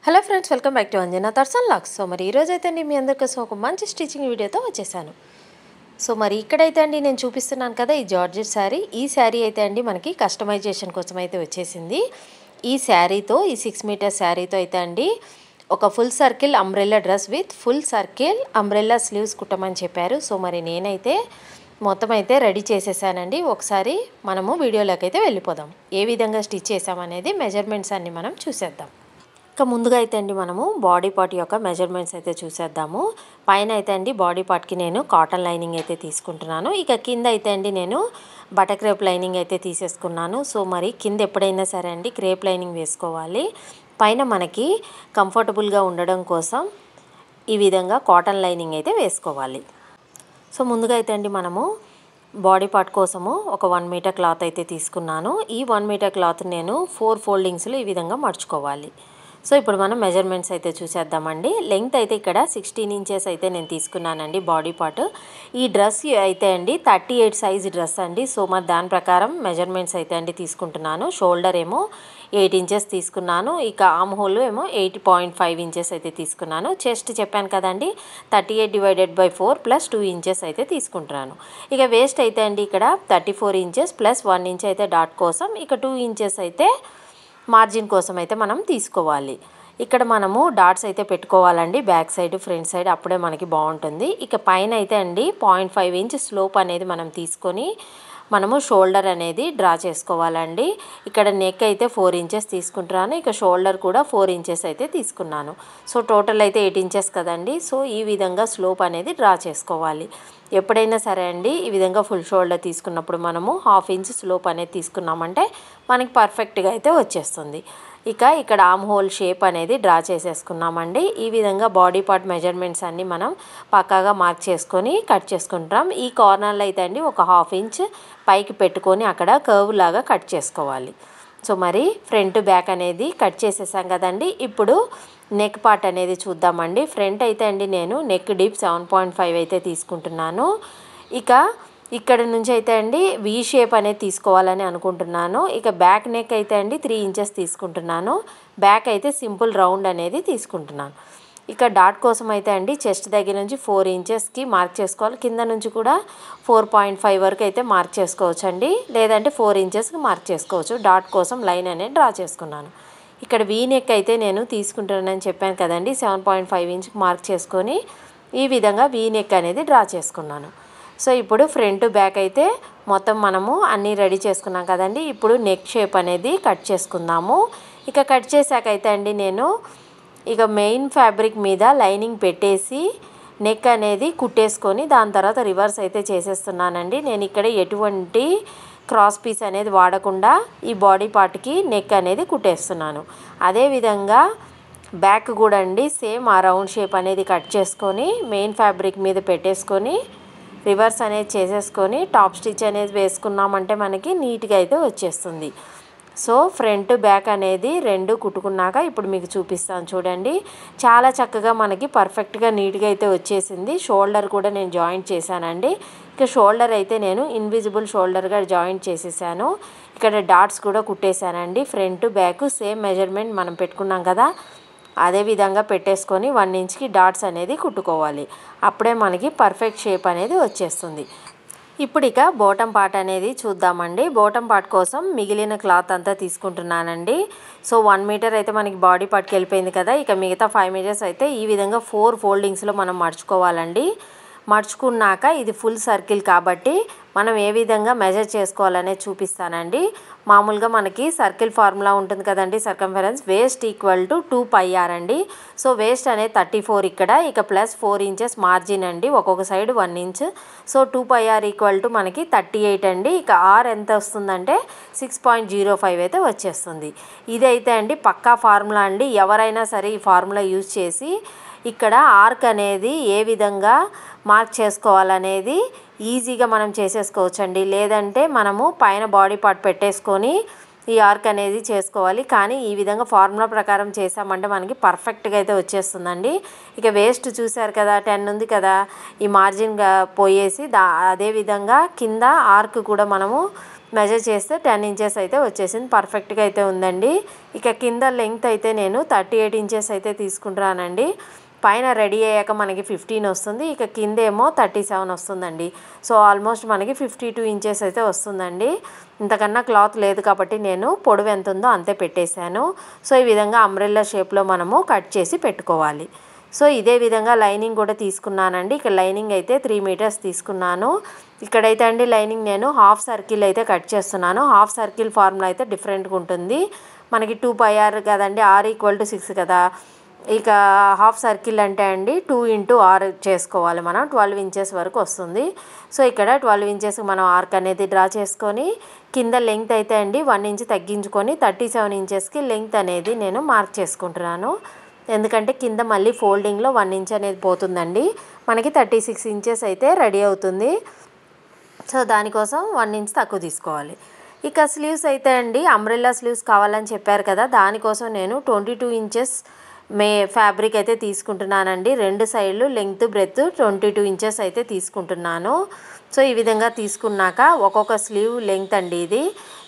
Hello friends, welcome back to Anjana తర్సన్ లాక్స్. So మరి ఈరోజు అయితే అండి మీ అందరి కోసం ఒక మంచి స్టిచ్చింగ్ వీడియోతో వచ్చేసాను. సో మరి ఇక్కడైతే అండి నేను చూపిస్తున్నాను కదా, ఈ జార్జెట్ శారీ. ఈ శారీ అయితే అండి మనకి కస్టమైజేషన్ కోసం అయితే వచ్చేసింది. ఈ శారీతో, ఈ 6 మీటర్ శారీతో అయితే అండి ఒక full circle umbrella dress with full circle umbrella sleeves కుట్టమని చెప్పారు. సో మరి నేనైతే మొత్తం అయితే రెడీ చేసేసానండి. ఒకసారి మనము వీడియోలోకి అయితే వెళ్ళిపోదాం. ఏ విధంగా స్టిచ్ చేసామనేది మెజర్మెంట్స్ అన్ని మనం చూసేద్దాం. ఇక ముందుగా అయితే అండి మనము బాడీ పార్ట్ యొక్క మెజర్మెంట్స్ అయితే చూసేద్దాము. పైన అయితే అండి బాడీ పార్ట్కి నేను కాటన్ లైనింగ్ అయితే తీసుకుంటున్నాను. ఇక కింద అయితే అండి నేను బటర్ క్రేప్ లైనింగ్ అయితే తీసేసుకున్నాను. సో మరి కింద ఎప్పుడైనా సరే అండి క్రేప్ లైనింగ్ వేసుకోవాలి. పైన మనకి కంఫర్టబుల్గా ఉండడం కోసం ఈ విధంగా కాటన్ లైనింగ్ అయితే వేసుకోవాలి. సో ముందుగా అయితే అండి మనము బాడీ పార్ట్ కోసము ఒక 1 మీటర్ క్లాత్ అయితే తీసుకున్నాను. ఈ 1 మీటర్ క్లాత్ నేను 4 ఫోల్డింగ్స్లో ఈ విధంగా మర్చుకోవాలి. సో ఇప్పుడు మనం మెజర్మెంట్స్ అయితే చూసేద్దామండి. లెంగ్త్ అయితే ఇక్కడ 16 ఇంచెస్ అయితే నేను తీసుకున్నానండి బాడీ పార్ట్. ఈ డ్రెస్ అయితే అండి 38 సైజ్ డ్రెస్ అండి. సో మరి దాని ప్రకారం మెజర్మెంట్స్ అయితే అండి తీసుకుంటున్నాను. షోల్డర్ ఏమో 8 ఇంచెస్ తీసుకున్నాను. ఇక ఆర్మ్ హోల్ ఏమో 8.5 ఇంచెస్ అయితే తీసుకున్నాను. చెస్ట్ చెప్పాను కదండి 38/4 + 2 ఇంచెస్ అయితే తీసుకుంటున్నాను. ఇక వేస్ట్ అయితే అండి ఇక్కడ 34 ఇంచెస్ + 1 ఇంచ్ అయితే డాట్ కోసం, ఇక 2 ఇంచెస్ అయితే మార్జిన్ కోసం అయితే మనం తీసుకోవాలి. ఇక్కడ మనము డాట్స్ అయితే పెట్టుకోవాలండి, బ్యాక్ సైడ్ ఫ్రంట్ సైడ్, అప్పుడే మనకి బాగుంటుంది. ఇక పైన అయితే అండి 0.5 ఇంచ్ స్లోప్ అనేది మనం తీసుకొని మనము షోల్డర్ అనేది డ్రా చేసుకోవాలండి. ఇక్కడ నెక్ అయితే 4 ఇంచెస్ తీసుకుంటున్నాను. ఇక షోల్డర్ కూడా 4 ఇంచెస్ అయితే తీసుకున్నాను. సో టోటల్ అయితే 8 ఇంచెస్ కదండి. సో ఈ విధంగా స్లోప్ అనేది డ్రా చేసుకోవాలి. ఎప్పుడైనా సరే అండి ఈ విధంగా ఫుల్ షోల్డర్ తీసుకున్నప్పుడు మనము 1/2 ఇంచ్ స్లోప్ అనేది తీసుకున్నామంటే మనకి పర్ఫెక్ట్గా అయితే వచ్చేస్తుంది. ఇక ఇక్కడ ఆర్మ్ హోల్ షేప్ అనేది డ్రా చేసేసుకున్నామండి. ఈ విధంగా బాడీ పార్ట్ మెజర్మెంట్స్ అన్నీ మనం పక్కాగా మార్క్ చేసుకొని కట్ చేసుకుంటాం. ఈ కార్నర్లో అయితే అండి ఒక 1/2 ఇంచ్ పైకి పెట్టుకొని అక్కడ కర్వ్ లాగా కట్ చేసుకోవాలి. సో మరి ఫ్రంట్ బ్యాక్ అనేది కట్ చేసేసాం కదండి. ఇప్పుడు నెక్ పార్ట్ అనేది చూద్దామండి. ఫ్రంట్ అయితే అండి నేను నెక్ డీప్ 7.5 అయితే తీసుకుంటున్నాను. ఇక ఇక్కడ నుంచి అయితే అండి వీ షేప్ అనేది తీసుకోవాలని అనుకుంటున్నాను. ఇక బ్యాక్ నెక్ అయితే అండి 3 ఇంచెస్ తీసుకుంటున్నాను. బ్యాక్ అయితే సింపుల్ రౌండ్ అనేది తీసుకుంటున్నాను. ఇక డాట్ కోసం అయితే అండి చెస్ట్ దగ్గర నుంచి 4 ఇంచెస్కి మార్క్ చేసుకోవాలి. కింద నుంచి కూడా 4.5 వరకు అయితే మార్క్ చేసుకోవచ్చు అండి, లేదంటే 4 ఇంచెస్కి మార్క్ చేసుకోవచ్చు. డాట్ కోసం లైన్ అనేది డ్రా చేసుకున్నాను. ఇక్కడ వీ నెక్ అయితే నేను తీసుకుంటున్నానని చెప్పాను కదండి. 7.5 ఇంచ్కి మార్క్ చేసుకొని ఈ విధంగా వీ నెక్ అనేది డ్రా చేసుకున్నాను. సో ఇప్పుడు ఫ్రంట్ బ్యాక్ అయితే మొత్తం మనము అన్నీ రెడీ చేసుకున్నాం కదండి. ఇప్పుడు నెక్ షేప్ అనేది కట్ చేసుకుందాము. ఇక కట్ చేశాక అయితే అండి నేను ఇక మెయిన్ ఫ్యాబ్రిక్ మీద లైనింగ్ పెట్టేసి నెక్ అనేది కుట్టేసుకొని దాని తర్వాత రివర్స్ అయితే చేసేస్తున్నానండి. నేను ఇక్కడ ఎటువంటి క్రాస్ పీస్ అనేది వాడకుండా ఈ బాడీ పార్ట్కి నెక్ అనేది కుట్టేస్తున్నాను. అదేవిధంగా బ్యాక్ కూడా అండి సేమ్ ఆ రౌండ్ షేప్ అనేది కట్ చేసుకొని మెయిన్ ఫ్యాబ్రిక్ మీద పెట్టేసుకొని రివర్స్ అనేది చేసేసుకొని టాప్ స్టిచ్ అనేది వేసుకున్నామంటే మనకి నీట్గా అయితే వచ్చేస్తుంది. సో ఫ్రంట్ బ్యాక్ అనేది రెండు కుట్టుకున్నాక ఇప్పుడు మీకు చూపిస్తాను చూడండి. చాలా చక్కగా మనకి పర్ఫెక్ట్గా నీట్గా అయితే వచ్చేసింది. షోల్డర్ కూడా నేను జాయింట్ చేశానండి. ఇక షోల్డర్ అయితే నేను ఇన్విజిబుల్ షోల్డర్గా జాయింట్ చేసేసాను. ఇక్కడ డాట్స్ కూడా కుట్టేశానండి. ఫ్రంట్ బ్యాక్ సేమ్ మెజర్మెంట్ మనం పెట్టుకున్నాం కదా, అదే విధంగా పెట్టేసుకొని 1 ఇంచ్కి డాట్స్ అనేది కుట్టుకోవాలి. అప్పుడే మనకి పర్ఫెక్ట్ షేప్ అనేది వచ్చేస్తుంది. ఇప్పుడు ఇక బాటమ్ పార్ట్ అనేది చూద్దామండి. బాటమ్ పార్ట్ కోసం మిగిలిన క్లాత్ అంతా తీసుకుంటున్నానండి. సో 1 మీటర్ అయితే మనకి బాడీ పార్ట్కి వెళ్ళిపోయింది కదా. ఇక మిగతా 5 మీటర్స్ అయితే ఈ విధంగా 4 ఫోల్డింగ్స్లో మనం మర్చుకోవాలండి. మర్చుకున్నాక ఇది ఫుల్ సర్కిల్ కాబట్టి మనం ఏ విధంగా మెజర్ చేసుకోవాలనేది చూపిస్తానండి. మామూలుగా మనకి సర్కిల్ ఫార్ములా ఉంటుంది కదండి, సర్కంఫరెన్స్ వేస్ట్ = 2πr అండి. సో వేస్ట్ అనేది 34 ఇక్కడ, ఇక +4 ఇంచెస్ మార్జిన్ అండి, ఒక్కొక్క సైడ్ 1 ఇంచ్. సో 2πr = మనకి 38 అండి. ఇక ఆర్ ఎంత వస్తుందంటే 6.05 అయితే వచ్చేస్తుంది. ఇదైతే అండి పక్కా ఫార్ములా అండి. ఎవరైనా సరే ఈ ఫార్ములా యూజ్ చేసి ఇక్కడ ఆర్క్ అనేది ఏ విధంగా మార్క్ చేసుకోవాలనేది ఈజీగా మనం చేసేసుకోవచ్చండి. లేదంటే మనము పైన బాడీ పార్ట్ పెట్టేసుకొని ఈ ఆర్క్ అనేది చేసుకోవాలి. కానీ ఈ విధంగా ఫార్ములా ప్రకారం చేసామంటే మనకి పర్ఫెక్ట్గా అయితే వచ్చేస్తుందండి. ఇక వేస్ట్ చూసారు కదా 10 ఉంది కదా, ఈ మార్జిన్గా పోయేసి అదేవిధంగా కింద ఆర్క్ కూడా మనము మెజర్ చేస్తే 10 ఇంచెస్ అయితే వచ్చేసింది. పర్ఫెక్ట్గా అయితే ఉందండి. ఇక కింద లెంగ్త్ అయితే నేను 38 ఇంచెస్ అయితే తీసుకుంటున్నానండి. పైన రెడీ అయ్యాక మనకి 15 వస్తుంది, ఇక కింద ఏమో 37 వస్తుందండి. సో ఆల్మోస్ట్ మనకి 52 ఇంచెస్ అయితే వస్తుందండి. ఇంతకన్నా క్లాత్ లేదు కాబట్టి నేను పొడవు ఎంత ఉందో అంతే పెట్టేశాను. సో ఈ విధంగా అంబ్రెల్లా షేప్లో మనము కట్ చేసి పెట్టుకోవాలి. సో ఇదే విధంగా లైనింగ్ కూడా తీసుకున్నానండి. ఇక్కడ లైనింగ్ అయితే 3 మీటర్స్ తీసుకున్నాను. ఇక్కడైతే అండి లైనింగ్ నేను హాఫ్ సర్కిల్ అయితే కట్ చేస్తున్నాను. హాఫ్ సర్కిల్ ఫార్ములా అయితే డిఫరెంట్గా ఉంటుంది. మనకి 2πr కదండి, r = 6 కదా. ఇక హాఫ్ సర్కిల్ అంటే అండి 2 × r చేసుకోవాలి మనం. 12 ఇంచెస్ వరకు వస్తుంది. సో ఇక్కడ 12 ఇంచెస్ మనం ఆర్క్ అనేది డ్రా చేసుకొని కింద లెంగ్త్ అయితే అండి 1 ఇంచ్ తగ్గించుకొని 37 ఇంచెస్కి లెంగ్త్ అనేది నేను మార్క్ చేసుకుంటున్నాను. ఎందుకంటే కింద మళ్ళీ ఫోల్డింగ్లో 1 ఇంచ్ అనేది పోతుందండి. మనకి 36 ఇంచెస్ అయితే రెడీ అవుతుంది. సో దానికోసం 1 ఇంచ్ తక్కువ తీసుకోవాలి. ఇక స్లీవ్స్ అయితే అండి అంబ్రెల్లా స్లీవ్స్ కావాలని చెప్పారు కదా, దానికోసం నేను 22 ఇంచెస్ ఫ్యాబ్రిక్ అయితే తీసుకుంటున్నానండి. 2 సైడ్లు లెంగ్త్ బ్రెత్ 22 ఇంచెస్ అయితే తీసుకుంటున్నాను. సో ఈ విధంగా తీసుకున్నాక ఒక్కొక్క స్లీవ్ లెంగ్త్ అండి ఇది.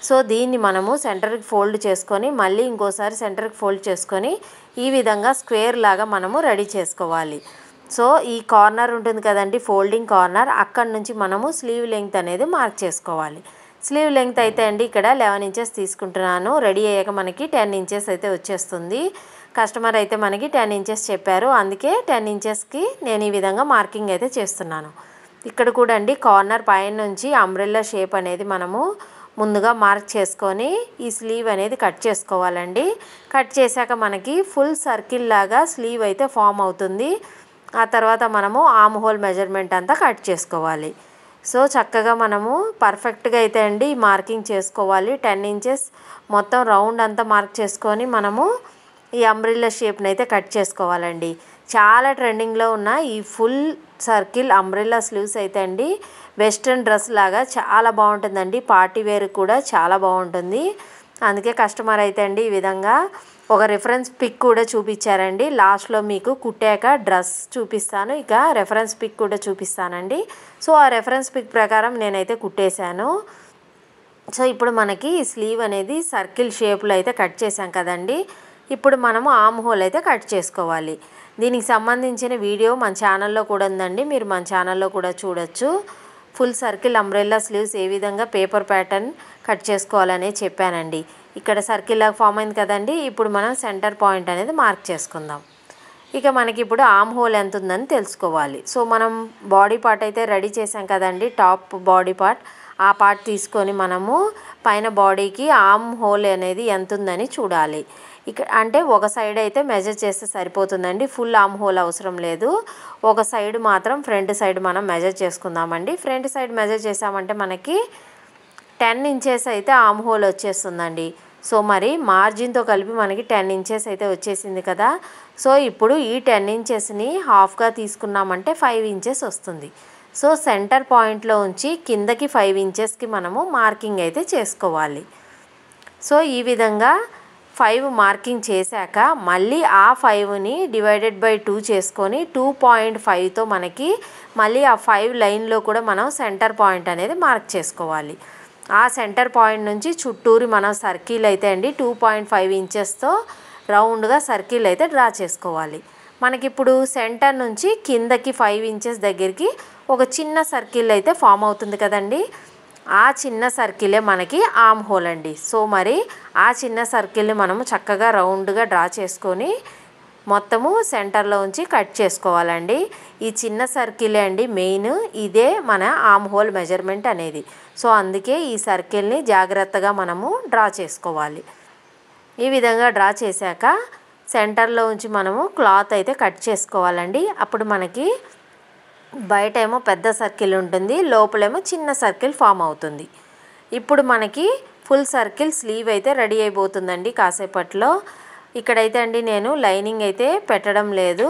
సో దీన్ని మనము సెంటర్కి ఫోల్డ్ చేసుకొని మళ్ళీ ఇంకోసారి సెంటర్కి ఫోల్డ్ చేసుకొని ఈ విధంగా స్క్వేర్ లాగా మనము రెడీ చేసుకోవాలి. సో ఈ కార్నర్ ఉంటుంది కదండి, ఫోల్డింగ్ కార్నర్, అక్కడ నుంచి మనము స్లీవ్ లెంగ్త్ అనేది మార్క్ చేసుకోవాలి. స్లీవ్ లెంగ్త్ అయితే అండి ఇక్కడ 11 ఇంచెస్ తీసుకుంటున్నాను. రెడీ అయ్యాక మనకి 10 ఇంచెస్ అయితే వచ్చేస్తుంది. కస్టమర్ అయితే మనకి 10 ఇంచెస్ చెప్పారు, అందుకే 10 ఇంచెస్కి నేను ఈ విధంగా మార్కింగ్ అయితే చేస్తున్నాను. ఇక్కడ కూడా అండి కార్నర్ పైన నుంచి అంబ్రెల్లా షేప్ అనేది మనము ముందుగా మార్క్ చేసుకొని ఈ స్లీవ్ అనేది కట్ చేసుకోవాలండి. కట్ చేశాక మనకి ఫుల్ సర్కిల్ లాగా స్లీవ్ అయితే ఫామ్ అవుతుంది. ఆ తర్వాత మనము ఆర్మ్ హోల్ మెజర్మెంట్ అంతా కట్ చేసుకోవాలి. సో చక్కగా మనము పర్ఫెక్ట్గా అయితే అండి మార్కింగ్ చేసుకోవాలి. 10 ఇంచెస్ మొత్తం రౌండ్ అంతా మార్క్ చేసుకొని మనము ఈ అంబ్రెల్లా షేప్ని అయితే కట్ చేసుకోవాలండి. చాలా ట్రెండింగ్లో ఉన్న ఈ ఫుల్ సర్కిల్ అంబ్రెల్లా స్లీవ్స్ అయితే అండి వెస్ట్రన్ డ్రెస్ లాగా చాలా బాగుంటుందండి. పార్టీ వేర్ కూడా చాలా బాగుంటుంది. అందుకే కస్టమర్ అయితే అండి ఈ విధంగా ఒక రిఫరెన్స్ పిక్ కూడా చూపించారండి. లాస్ట్లో మీకు కుట్టాక డ్రెస్ చూపిస్తాను, ఇక రెఫరెన్స్ పిక్ కూడా చూపిస్తానండి. సో ఆ రెఫరెన్స్ పిక్ ప్రకారం నేనైతే కుట్టేశాను. సో ఇప్పుడు మనకి ఈ స్లీవ్ అనేది సర్కిల్ షేప్లో అయితే కట్ చేసాం కదండి. ఇప్పుడు మనము ఆర్మ్ హోల్ అయితే కట్ చేసుకోవాలి. దీనికి సంబంధించిన వీడియో మన ఛానల్లో కూడా ఉందండి, మీరు మన ఛానల్లో కూడా చూడొచ్చు. ఫుల్ సర్కిల్ అంబ్రెల్లా స్లీవ్స్ ఏ విధంగా పేపర్ ప్యాటర్న్ కట్ చేసుకోవాలనే చెప్పానండి. ఇక్కడ సర్కిల్ లాగా ఫామ్ అయింది కదండి. ఇప్పుడు మనం సెంటర్ పాయింట్ అనేది మార్క్ చేసుకుందాం. ఇక మనకి ఇప్పుడు ఆర్మ్ హోల్ ఎంత ఉందని తెలుసుకోవాలి. సో మనం బాడీ పార్ట్ అయితే రెడీ చేసాం కదండి, టాప్ బాడీ పార్ట్, ఆ పార్ట్ తీసుకొని మనము పైన బాడీకి ఆర్మ్ హోల్ అనేది ఎంత ఉందని చూడాలి. ఇక్కడ అంటే ఒక సైడ్ అయితే మెజర్ చేస్తే సరిపోతుందండి, ఫుల్ ఆర్మ్ హోల్ అవసరం లేదు. ఒక సైడ్ మాత్రం ఫ్రంట్ సైడ్ మనం మెజర్ చేసుకుందామండి. ఫ్రంట్ సైడ్ మెజర్ చేసామంటే మనకి 10 ఇంచెస్ అయితే ఆర్మ్ హోల్ వచ్చేస్తుందండి. సో మరి మార్జిన్తో కలిపి మనకి 10 ఇంచెస్ అయితే వచ్చేసింది కదా. సో ఇప్పుడు ఈ 10 ఇంచెస్ని హాఫ్గా తీసుకున్నామంటే 5 ఇంచెస్ వస్తుంది. సో సెంటర్ పాయింట్లో ఉంచి కిందకి 5 ఇంచెస్కి మనము మార్కింగ్ అయితే చేసుకోవాలి. సో ఈ విధంగా 5 మార్కింగ్ చేశాక మళ్ళీ ఆ 5ని /2 చేసుకొని 2.5తో మనకి మళ్ళీ ఆ 5 లైన్లో కూడా మనం సెంటర్ పాయింట్ అనేది మార్క్ చేసుకోవాలి. ఆ సెంటర్ పాయింట్ నుంచి చుట్టూరు మనం సర్కిల్ అయితే అండి 2.5 ఇంచెస్తో రౌండ్గా సర్కిల్ అయితే డ్రా చేసుకోవాలి. మనకిప్పుడు సెంటర్ నుంచి కిందకి 5 ఇంచెస్ దగ్గరికి ఒక చిన్న సర్కిల్ అయితే ఫామ్ అవుతుంది కదండి. ఆ చిన్న సర్కిలే మనకి ఆర్మ్ హోల్ అండి. సో మరి ఆ చిన్న సర్కిల్ని మనము చక్కగా రౌండ్గా డ్రా చేసుకొని మొత్తము సెంటర్లో ఉంచి కట్ చేసుకోవాలండి. ఈ చిన్న సర్కిలే అండి మెయిన్, ఇదే మన ఆర్మ్ హోల్ మెజర్మెంట్ అనేది. సో అందుకే ఈ సర్కిల్ని జాగ్రత్తగా మనము డ్రా చేసుకోవాలి. ఈ విధంగా డ్రా చేశాక సెంటర్లో ఉంచి మనము క్లాత్ అయితే కట్ చేసుకోవాలండి. అప్పుడు మనకి బయట ఏమో పెద్ద సర్కిల్ ఉంటుంది, లోపలేమో చిన్న సర్కిల్ ఫామ్ అవుతుంది. ఇప్పుడు మనకి ఫుల్ సర్కిల్ స్లీవ్ అయితే రెడీ అయిపోతుందండి కాసేపట్లో. ఇక్కడైతే అండి నేను లైనింగ్ అయితే పెట్టడం లేదు,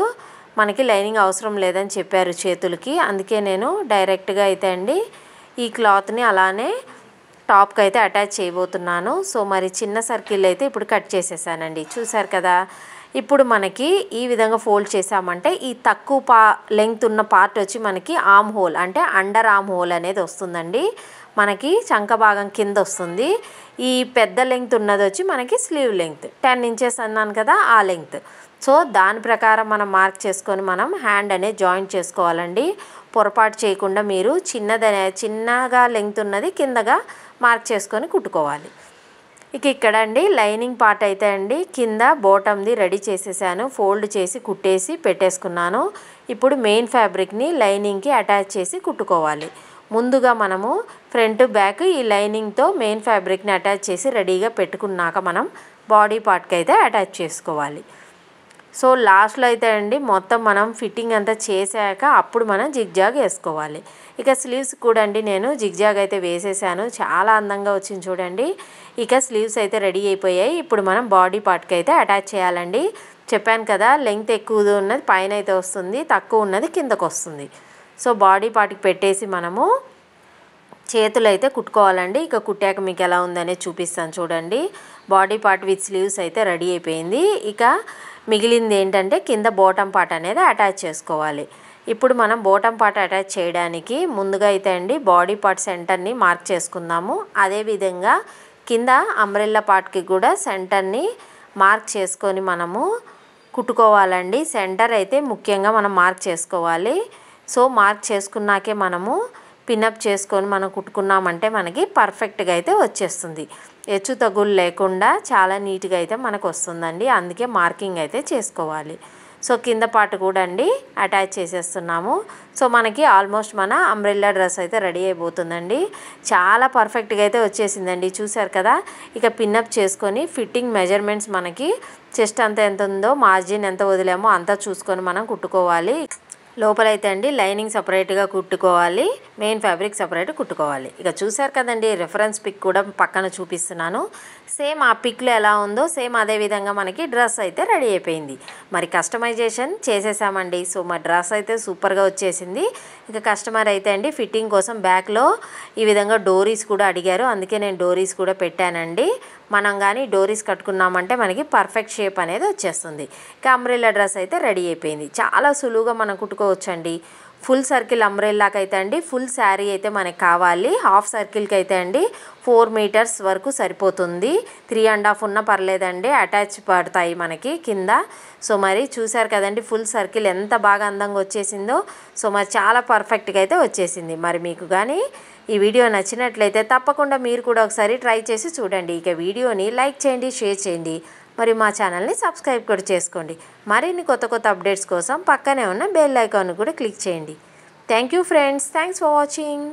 మనకి లైనింగ్ అవసరం లేదని చెప్పారు చేతులకి, అందుకే నేను డైరెక్ట్గా అయితే అండి ఈ క్లాత్ని అలానే టాప్కి అయితే అటాచ్ చేయబోతున్నాను. సో మరి చిన్న సర్కిల్ అయితే ఇప్పుడు కట్ చేసేసానండి, చూసారు కదా. ఇప్పుడు మనకి ఈ విధంగా ఫోల్డ్ చేసామంటే ఈ తక్కువ లెంగ్త్ ఉన్న పార్ట్ వచ్చి మనకి ఆర్మ్ హోల్ అంటే అండర్ ఆర్మ్ హోల్ అనేది వస్తుందండి. మనకి చంక భాగం కింద వస్తుంది. ఈ పెద్ద లెంగ్త్ ఉన్నది వచ్చి మనకి స్లీవ్ లెంగ్త్ 10 ఇంచెస్ అన్నాను కదా, ఆ లెంగ్త్. సో దాని ప్రకారం మనం మార్క్ చేసుకొని మనం హ్యాండ్ అనేది జాయింట్ చేసుకోవాలండి. పొరపాటు చేయకుండా మీరు చిన్నగా లెంగ్త్ ఉన్నది కిందగా మార్క్ చేసుకొని కుట్టుకోవాలి. ఇక్కడ అండి లైనింగ్ పార్ట్ అయితే అండి కింద బాటమ్ది రెడీ చేసేసాను. ఫోల్డ్ చేసి కుట్టేసి పెట్టేసుకున్నాను. ఇప్పుడు మెయిన్ ఫ్యాబ్రిక్ని లైనింగ్కి అటాచ్ చేసి కుట్టుకోవాలి. ముందుగా మనము ఫ్రంట్ బ్యాక్ ఈ లైనింగ్తో మెయిన్ ఫ్యాబ్రిక్ని అటాచ్ చేసి రెడీగా పెట్టుకున్నాక మనం బాడీ పార్ట్కి అయితే అటాచ్ చేసుకోవాలి. సో లాస్ట్లో అయితే అండి మొత్తం మనం ఫిట్టింగ్ అంతా చేశాక అప్పుడు మనం జిగ్జాగ్ వేసుకోవాలి. స్లీవ్స్ కూడా అండి నేను జిగ్జాగ్ అయితే వేసేసాను. చాలా అందంగా వచ్చింది చూడండి. స్లీవ్స్ అయితే రెడీ అయిపోయాయి. ఇప్పుడు మనం బాడీ పార్ట్కి అయితే అటాచ్ చేయాలండి. చెప్పాను కదా, లెంగ్త్ ఎక్కువ ఉన్నది పైన అయితే వస్తుంది, తక్కువ ఉన్నది కిందకు వస్తుంది. సో బాడీ పార్ట్కి పెట్టేసి మనము చేతులు అయితే కుట్టుకోవాలండి. కుట్టాక మీకు ఎలా ఉందనేది చూపిస్తాను చూడండి. బాడీ పార్ట్ విత్ స్లీవ్స్ అయితే రెడీ అయిపోయింది. మిగిలింది ఏంటంటే కింద బాటమ్ పార్ట్ అనేది అటాచ్ చేసుకోవాలి. ఇప్పుడు మనం బాటమ్ పార్ట్ అటాచ్ చేయడానికి ముందుగా అయితే అండి బాడీ పార్ట్ సెంటర్ని మార్క్ చేసుకుందాము. అదేవిధంగా కింద అంబ్రెల్లా పార్ట్కి కూడా సెంటర్ని మార్క్ చేసుకొని మనము కుట్టుకోవాలండి. సెంటర్ అయితే ముఖ్యంగా మనం మార్క్ చేసుకోవాలి. సో మార్క్ చేసుకున్నాకే మనము పిన్అప్ చేసుకొని మనం కుట్టుకున్నామంటే మనకి పర్ఫెక్ట్గా అయితే వచ్చేస్తుంది. హెచ్చు తగ్గులు లేకుండా చాలా నీట్గా అయితే మనకు వస్తుందండి. అందుకే మార్కింగ్ అయితే చేసుకోవాలి. సో కింద పార్ట్ కూడా అండి అటాచ్ చేసేస్తున్నాము. సో మనకి ఆల్మోస్ట్ మన అంబ్రెల్లా డ్రెస్ అయితే రెడీ అయిపోతుందండి. చాలా పర్ఫెక్ట్గా అయితే వచ్చేసిందండి. చూసారు కదా. పిన్అప్ చేసుకొని ఫిట్టింగ్ మెజర్మెంట్స్ మనకి చెస్ట్ అంత ఎంత ఉందో, మార్జిన్ ఎంత వదిలేమో అంతా చూసుకొని మనం కుట్టుకోవాలి. లోపలైతే అండి లైనింగ్ సపరేట్గా కుట్టుకోవాలి, మెయిన్ ఫ్యాబ్రిక్ సపరేట్ కుట్టుకోవాలి. చూసారు కదండి, రెఫరెన్స్ పిక్ కూడా పక్కన చూపిస్తున్నాను. సేమ్ ఆ పిక్లో ఎలా ఉందో సేమ్ అదే విధంగా మనకి డ్రెస్ అయితే రెడీ అయిపోయింది. మరి కస్టమైజేషన్ చేసేసామండి. సో మా డ్రెస్ అయితే సూపర్గా వచ్చేసింది. కస్టమర్ అయితే అండి ఫిట్టింగ్ కోసం బ్యాక్లో ఈ విధంగా డోరీస్ కూడా అడిగారు. అందుకే నేను డోరీస్ కూడా పెట్టానండి. మనం కానీ డోరీస్ కట్టుకున్నామంటే మనకి పర్ఫెక్ట్ షేప్ అనేది వచ్చేస్తుంది. అంబ్రెల్లా డ్రెస్ అయితే రెడీ అయిపోయింది. చాలా సులువుగా మనం కుట్టుకోవచ్చండి. ఫుల్ సర్కిల్ అంబ్రెల్లాకి అయితే అండి ఫుల్ శారీ అయితే మనకి కావాలి. హాఫ్ సర్కిల్కి అయితే అండి 4 మీటర్స్ వరకు సరిపోతుంది. 3.5 ఉన్నా పర్లేదండి, అటాచ్ పడతాయి మనకి కింద. సో మరి చూసారు కదండి ఫుల్ సర్కిల్ ఎంత బాగా అందంగా వచ్చేసిందో. సో మరి చాలా పర్ఫెక్ట్గా అయితే వచ్చేసింది. మరి మీకు కానీ ఈ వీడియో నచ్చినట్లయితే తప్పకుండా మీరు కూడా ఒకసారి ట్రై చేసి చూడండి. వీడియోని లైక్ చేయండి, షేర్ చేయండి, మరి మా ఛానల్ని సబ్స్క్రైబ్ కూడా చేసుకోండి. మరిన్ని కొత్త అప్డేట్స్ కోసం పక్కనే ఉన్న బెల్ ఐకాన్ కూడా క్లిక్ చేయండి. Thank you friends. Thanks for watching.